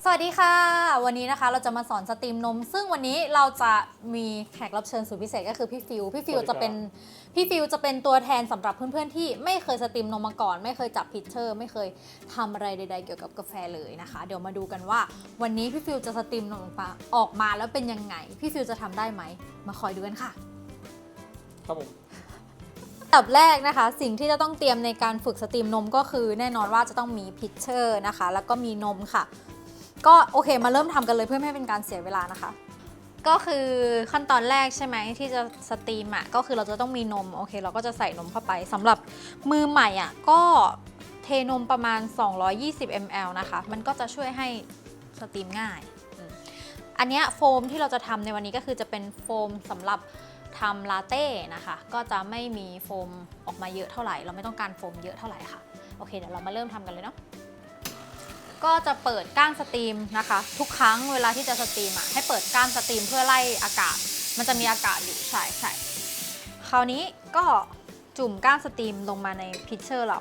สวัสดีค่ะวันนี้นะคะเราจะมาสอนสตรีมนมซึ่งวันนี้เราจะมีแขกรับเชิญสุดพิเศษก็คือพี่ฟิวจะเป็นตัวแทนสำหรับเพื่อนๆที่ไม่เคยสตรีมนมมาก่อนไม่เคยจับพิชเชอร์ไม่เคยทำอะไรใดๆเกี่ยวกับกาแฟเลยนะคะเดี๋ยวมาดูกันว่าวันนี้พี่ฟิวจะสตรีมนมออกมาแล้วเป็นยังไงพี่ฟิวจะทำได้ไหมมาคอยดูกันค่ะครับผมอันดับแรกนะคะสิ่งที่จะต้องเตรียมในการฝึกสตรีมนมก็คือแน่นอนว่าจะต้องมีพิชเชอร์นะคะแล้วก็มีนมค่ะก็โอเคมาเริ่มทำกันเลยเพื่อไม่ให้เป็นการเสียเวลานะคะก็คือขั้นตอนแรกใช่ไหมที่จะสตรีมอ่ะก็คือเราจะต้องมีนมโอเคเราก็จะใส่นมเข้าไปสำหรับมือใหม่อ่ะก็เทนมประมาณ220 ml นะคะมันก็จะช่วยให้สตรีมง่ายอันนี้โฟมที่เราจะทำในวันนี้ก็คือจะเป็นโฟมสำหรับทำลาเต้นะคะก็จะไม่มีโฟมออกมาเยอะเท่าไหร่เราไม่ต้องการโฟมเยอะเท่าไหร่ค่ะโอเคเดี๋ยวเรามาเริ่มทำกันเลยเนาะก็จะเปิดก้านสตรีมนะคะทุกครั้งเวลาที่จะสตรีมอ่ะให้เปิดก้านสตรีมเพื่อไล่อากาศมันจะมีอากาศอยู่ใช่คราวนี้ก็จุ่มก้านสตรีมลงมาในพิชเชอร์เรา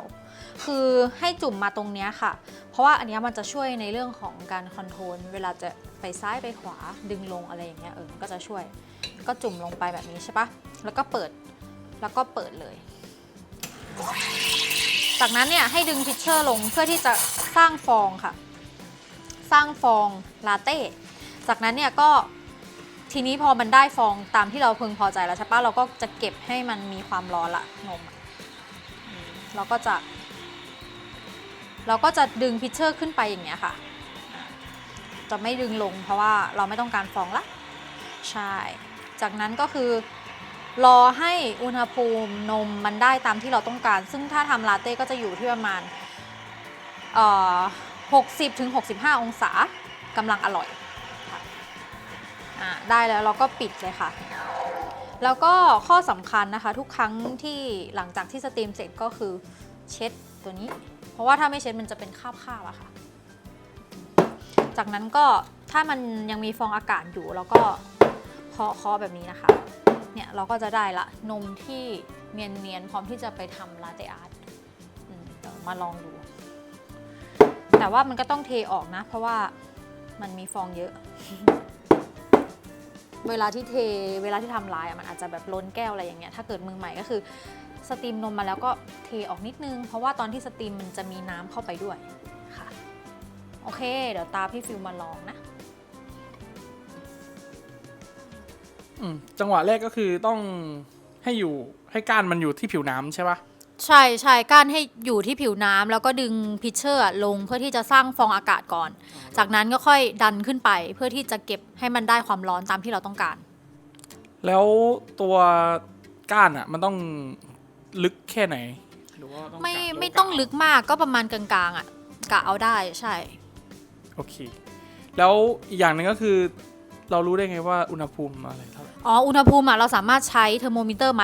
คือให้จุ่มมาตรงนี้ค่ะเพราะว่าอันนี้มันจะช่วยในเรื่องของการคอนโทรลเวลาจะไปซ้ายไปขวาดึงลงอะไรอย่างเงี้ยมันก็จะช่วยก็จุ่มลงไปแบบนี้ใช่ปะแล้วก็เปิดเลยจากนั้นเนี่ยให้ดึงพิชเชอร์ลงเพื่อที่จะสร้างฟองค่ะสร้างฟองลาเต้จากนั้นเนี่ยก็ทีนี้พอมันได้ฟองตามที่เราพึงพอใจแล้วใช่ปะเราก็จะเก็บให้มันมีความร้อนละนมเราก็จะดึงพิชเชอร์ขึ้นไปอย่างเงี้ยค่ะจะไม่ดึงลงเพราะว่าเราไม่ต้องการฟองละใช่จากนั้นก็คือรอให้อุณหภูมินมมันได้ตามที่เราต้องการซึ่งถ้าทำลาเต้ก็จะอยู่ที่ประมาณ60-65 องศากำลังอร่อยได้แล้วเราก็ปิดเลยค่ะแล้วก็ข้อสำคัญนะคะทุกครั้งที่หลังจากที่สตรีมเสร็จก็คือเช็ดตัวนี้เพราะว่าถ้าไม่เช็ดมันจะเป็นคราบๆอะค่ะจากนั้นก็ถ้ามันยังมีฟองอากาศอยู่เราก็เคาะแบบนี้นะคะเนี่ยเราก็จะได้ละนมที่เนียนๆพร้อมที่จะไปทำลาเต้อาร์ตเดี๋ยวมาลองดูแต่ว่ามันก็ต้องเทออกนะเพราะว่ามันมีฟองเยอะเวลาที่ทำลายมันอาจจะแบบล้นแก้วอะไรอย่างเงี้ยถ้าเกิดมือใหม่ก็คือสตรีมนมมาแล้วก็เทออกนิดนึงเพราะว่าตอนที่สตรีมมันจะมีน้ำเข้าไปด้วยค่ะโอเคเดี๋ยวตาพี่ฟิวมาลองนะจังหวะแรกก็คือต้องให้ก้านมันอยู่ที่ผิวน้ำใช่ปะใช่ก้านให้อยู่ที่ผิวน้ำแล้วก็ดึงพิชเชอร์ลงเพื่อที่จะสร้างฟองอากาศก่อนจากนั้นก็ค่อยดันขึ้นไปเพื่อที่จะเก็บให้มันได้ความร้อนตามที่เราต้องการแล้วตัวก้านอ่ะมันต้องลึกแค่ไหนหรือว่าต้องไม่ต้องลึกมากก็ประมาณกลางๆอ่ะกะเอาได้ใช่โอเคแล้วอีกอย่างหนึ่งก็คือเรารู้ได้ไงว่าอุณหภูมิอะไรเท่าไหร่อุณหภูมิเราสามารถใช้เทอร์โมมิเตอร์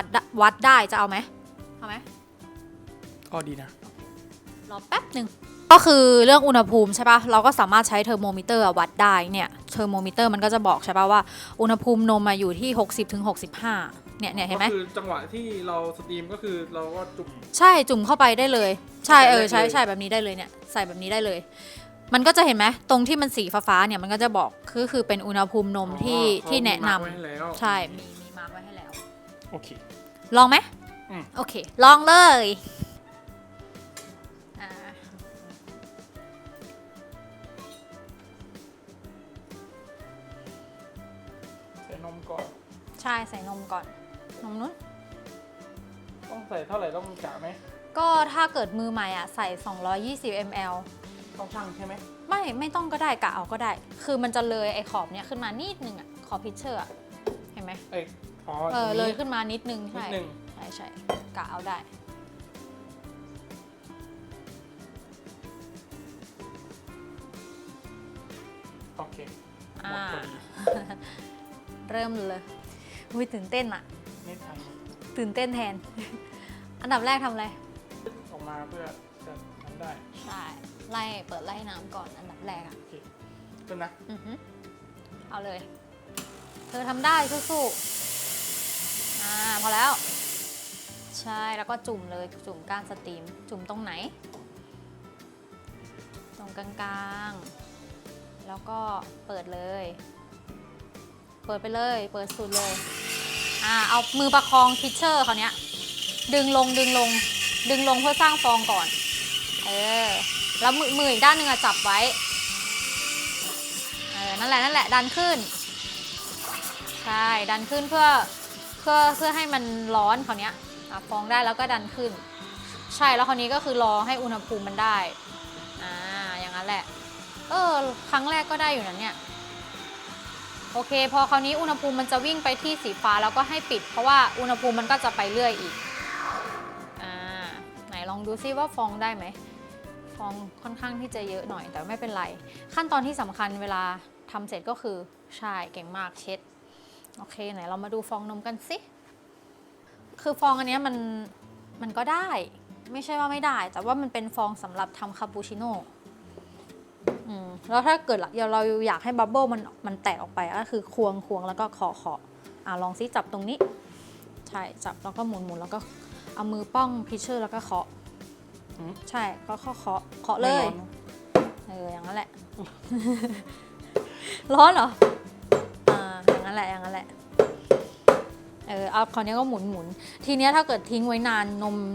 วัดได้จะเอาไหมก็ดีนะรอแป๊บหนึ่งก็คือเรื่องอุณหภูมิใช่ปะเราก็สามารถใช้เทอร์โมมิเตอร์วัดได้เนี่ยเทอร์โมมิเตอร์มันก็จะบอกใช่ปะว่าอุณหภูมินมมาอยู่ที่60-65เนี่ยเห็นไหมก็คือจังหวะที่เราสตรีมก็คือเราก็จุ่มใช่จุ่มเข้าไปได้เลยใช่ใช่แบบนี้ได้เลยเนี่ยใส่แบบนี้ได้เลยมันก็จะเห็นไหมตรงที่มันสีฟ้าๆเนี่ยมันก็จะบอกคือเป็นอุณหภูมินมที่แนะนำใช่มีมาร์กไว้ให้แล้วโอเคลองไหมโอเคลองเลยใส่นมก่อนใช่ใส่นมก่อนนมนู้นต้องใส่เท่าไหร่ต้องกะไหมก็ถ้าเกิดมือใหม่อ่ะใส่220 ml ต้องชั่งใช่ไหมไม่ต้องก็ได้กะเอาก็ได้คือมันจะเลยไอ้ขอบเนี้ยขึ้นมานิดนึงอ่ะขอบพิชเชอร์เห็นไหมเลยขึ้นมานิดนึงใช่กะเอาได้โอเคเริ่มเลยตื่นเต้นอ่ะตื่นเต้นแทนอันดับแรกทำอะไรออกมาเพื่อจะทำได้ใช่เปิดไล่น้ำก่อนอันดับแรกอ่ะต้นนะเอาเลยเธอทำได้สู้ๆพอแล้วใช่แล้วก็จุ่มเลยจุ่มก้านสตรีมจุ่มตรงไหนตรงกลางๆแล้ว แล้วก็เปิดเลย เปิดไปเลย เปิดสุดเลย เอามือประคองพิชเชอร์เขาเนี้ยดึงลงเพื่อสร้างฟองก่อนแล้วมืออีกด้านหนึ่งจับไว้นั่นแหละดันขึ้นใช่ดันขึ้นเพื่อให้มันร้อนเขาเนี้ยฟองได้แล้วก็ดันขึ้นใช่แล้วคราวนี้ก็คือรอให้อุณหภูมิมันได้อย่างนั้นแหละครั้งแรกก็ได้อยู่นะเนี่ยโอเคพอคราวนี้อุณหภูมิมันจะวิ่งไปที่สีฟ้าแล้วก็ให้ปิดเพราะว่าอุณหภูมิมันก็จะไปเรื่อยอีกไหนลองดูซิว่าฟองได้ไหมฟองค่อนข้างที่จะเยอะหน่อยแต่ไม่เป็นไรขั้นตอนที่สำคัญเวลาทำเสร็จก็คือใช่เก่งมากเช็ดโอเคไหนเรามาดูฟองนมกันสิคือฟองอันนี้มันก็ได้ไม่ใช่ว่าไม่ได้แต่ว่ามันเป็นฟองสำหรับทำคาปูชิโน่แล้วถ้าเกิดเราอยากให้บับเบิ้ลมันแตกออกไปก็คือควงแล้วก็เคาะลองซิจับตรงนี้ใช่จับแล้วก็หมุนแล้วก็เอามือป้องพิชเชอร์แล้วก็เคาะใช่ก็เคาะเลยอย่างนั้นแหละ ร้อนเหรออย่างนั้นแหละเอาคราวนี้ก็หมุนทีเนี้ยถ้าเกิดทิ้งไว้นาน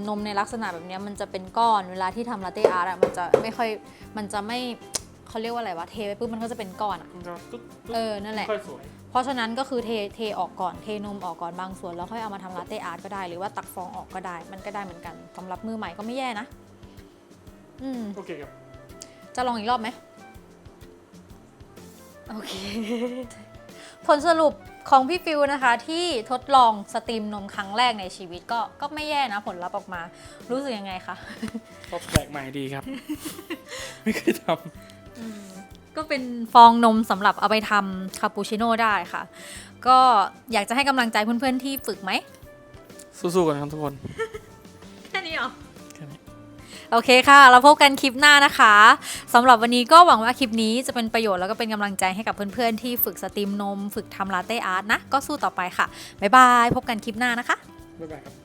นมในลักษณะแบบนี้มันจะเป็นก้อนเวลาที่ทำลาเต้อาร์ตมันจะไม่เขาเรียกว่าอะไรวะเทไปปุ๊บมันก็จะเป็นก้อนนั่นแหละเพราะฉะนั้นก็คือเทออกก่อนเทนมออกก่อนบางส่วนแล้วค่อยเอามาทำลาเต้อาร์ตก็ได้หรือว่าตักฟองออกก็ได้มันก็ได้เหมือนกันสำหรับมือใหม่ก็ไม่แย่นะโอเคครับจะลองอีกรอบไหมโอเค ผลสรุปของพี่ฟิวนะคะที่ทดลองสตรีมนมครั้งแรกในชีวิตก็ไม่แย่นะผลลัพธ์ออกมารู้สึกยังไงคะก็แปลกใหม่ดีครับ ไม่เคยทำก็เป็นฟองนมสำหรับเอาไปทำคาปูชิโน่ได้ค่ะก็อยากจะให้กำลังใจเพื่อนๆที่ฝึกไหมสู้ๆกันครับทุกคน แค่นี้เหรอโอเคค่ะเราพบกันคลิปหน้านะคะสำหรับวันนี้ก็หวังว่าคลิปนี้จะเป็นประโยชน์แล้วก็เป็นกำลังใจให้กับเพื่อนๆที่ฝึกสตรีมนมฝึกทำลาเต้อาร์ตนะก็สู้ต่อไปค่ะบ๊ายบายพบกันคลิปหน้านะคะบ๊ายบายครับ